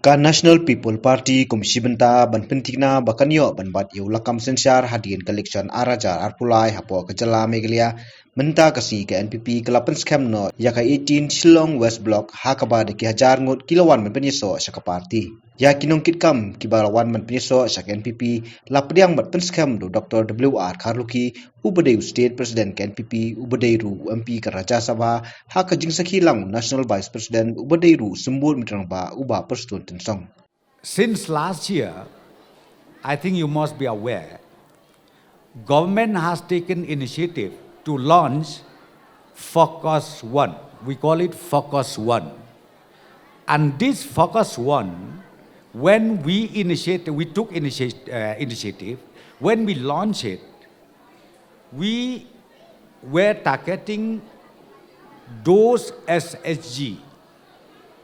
Ka National People Party Komisi Benta ban pentingna bakanyo ban bat yu lakam sensar hadian collection arajar arpulai hapo kejala megalia menta kasi ke NPP kelapan scam no yaka 18 Shillong West Block hakaba de ki hajar ngut kilowan man penyeso saka party ya kinong kitkam kibalawan man penyeso saka NPP lapdiang bat pen scam do Dr. WR Karluki ubadeu state president ke NPP ubadeu MP ke Raja Sabha haka jingsaki lang national vice president ubadeu sembul mitrang ba uba perstun tensong. Since last year, I think you must be aware, government has taken initiative to launch Focus 1. We call it Focus 1. And this Focus 1, when we took initiative, when we launched it, we were targeting those SHG,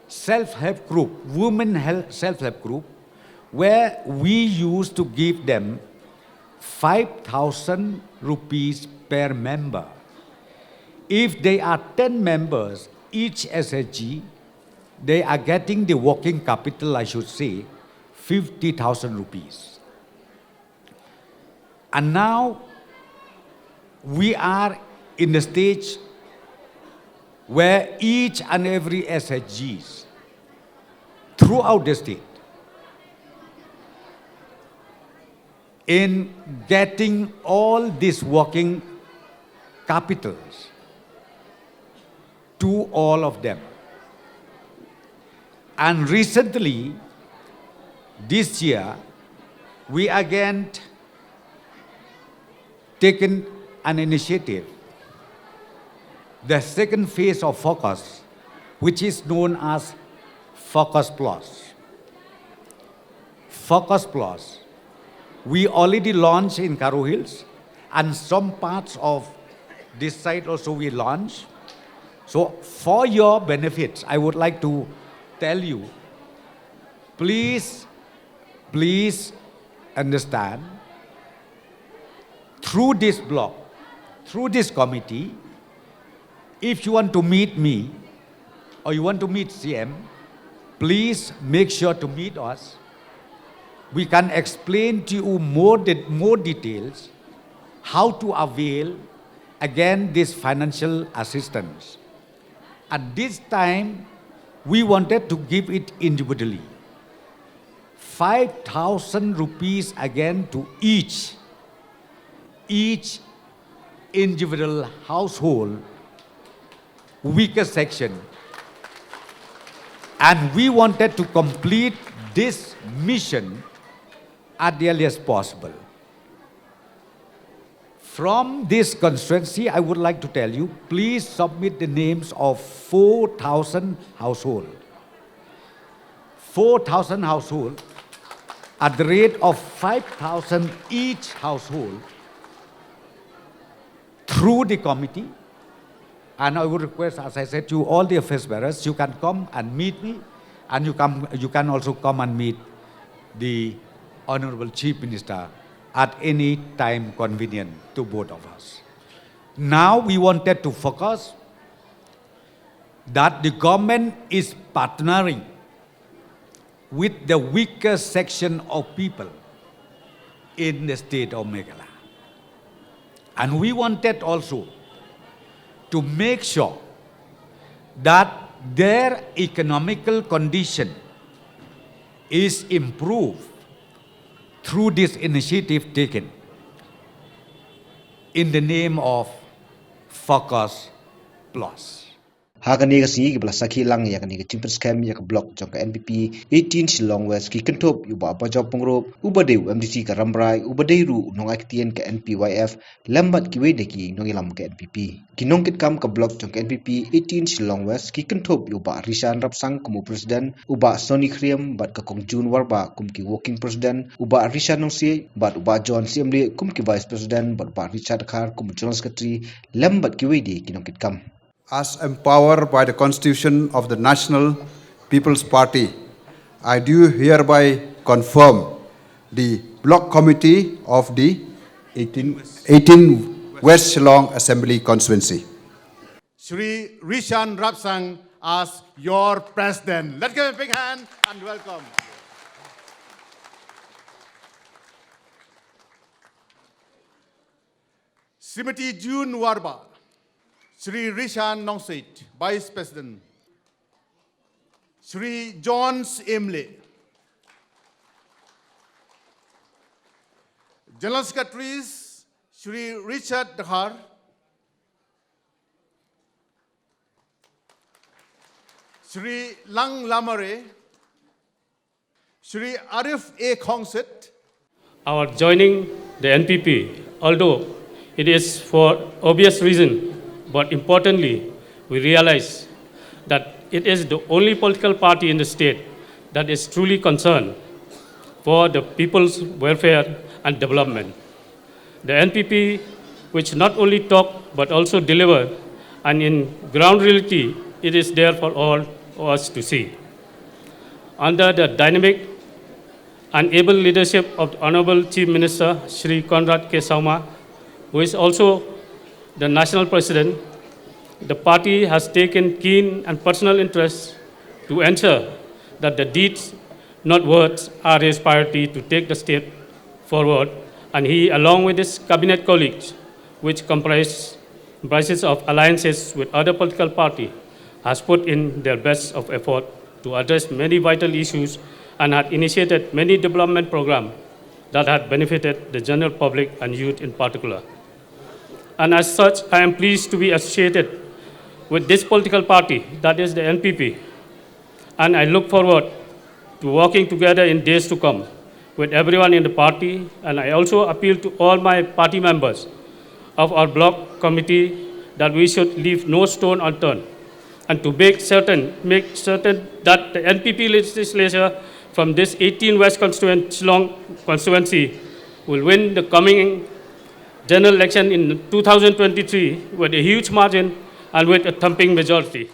self-help group, women self-help group, where we used to give them 5,000 rupees per member. If they are 10 members, each SHG, they are getting the working capital, I should say, 50,000 rupees. And now we are in the stage where each and every SHGs throughout the state in getting all these working capitals to all of them. And recently, this year, we again taken an initiative, the second phase of Focus, which is known as Focus Plus. Focus Plus, we already launched in Karo Hills, and some parts of this site also we launched. So for your benefits, I would like to tell you, please understand, through this block, through this committee, if you want to meet me or you want to meet CM, please make sure to meet us. We can explain to you more details how to avail again this financial assistance. At this time, we wanted to give it individually. 5,000 rupees again to each individual household, weaker section. And we wanted to complete this mission at the earliest possible. From this constituency, I would like to tell you, please submit the names of 4,000 households. 4,000 households at the rate of 5,000 each household through the committee. And I would request, as I said to you, all the affairs bearers, you can come and meet me, and you can also come and meet the Honorable Chief Minister at any time convenient to both of us. Now we wanted to focus that the government is partnering with the weaker section of people in the state of Meghalaya. And we wanted also to make sure that their economical condition is improved through this initiative taken in the name of Focus Plus. Hakani kasi kibla sakhi lang yakani ke chimpers scam yak block jong NPP 18 Shillong West ki kentop uba apa job pengrop ubadeu MDC ka Ramrai ubadeu nong aktien ke NPYF lambat ki wedeki nong ilam ke NPP kinong kitkam ka block jong NPP 18 Shillong West ki kentop uba Rishan Rapsang kumu president uba Sony Kriam bat ka Kong Jun Warba kum ki working president uba Rishan nong si bat uba John Siamle kum ki vice president bat uba Richard Khar kum general secretary lambat ki wedi kinong kitkam. As empowered by the Constitution of the National People's Party, I do hereby confirm the block committee of the 18 West Shillong Assembly Constituency. Shri Rishan Rapsang as your president. Let's give him a big hand and welcome. Srimati June Warba, Sri Rishan Nongsit, Vice President, Sri John's MLA, General Secretaries, Sri Richard Dhar, Sri Lang Lamare, Sri Arif A. Khongsit. Our joining the NPP, although it is for obvious reason, but importantly, we realize that it is the only political party in the state that is truly concerned for the people's welfare and development. The NPP, which not only talk but also deliver, and in ground reality, it is there for all of us to see. Under the dynamic and able leadership of the Honorable Chief Minister, Shri Conrad K. Sauma, who is also the national president, the party has taken keen and personal interest to ensure that the deeds, not words, are his priority to take the step forward, and he, along with his cabinet colleagues, which comprises of alliances with other political parties, has put in their best of effort to address many vital issues and had initiated many development programs that had benefited the general public and youth in particular. And as such, I am pleased to be associated with this political party, that is the NPP, and I look forward to working together in days to come with everyone in the party, and I also appeal to all my party members of our bloc committee that we should leave no stone unturned, and to make certain that the NPP legislature from this 18 West Shillong constituency will win the coming general election in 2023 with a huge margin and with a thumping majority.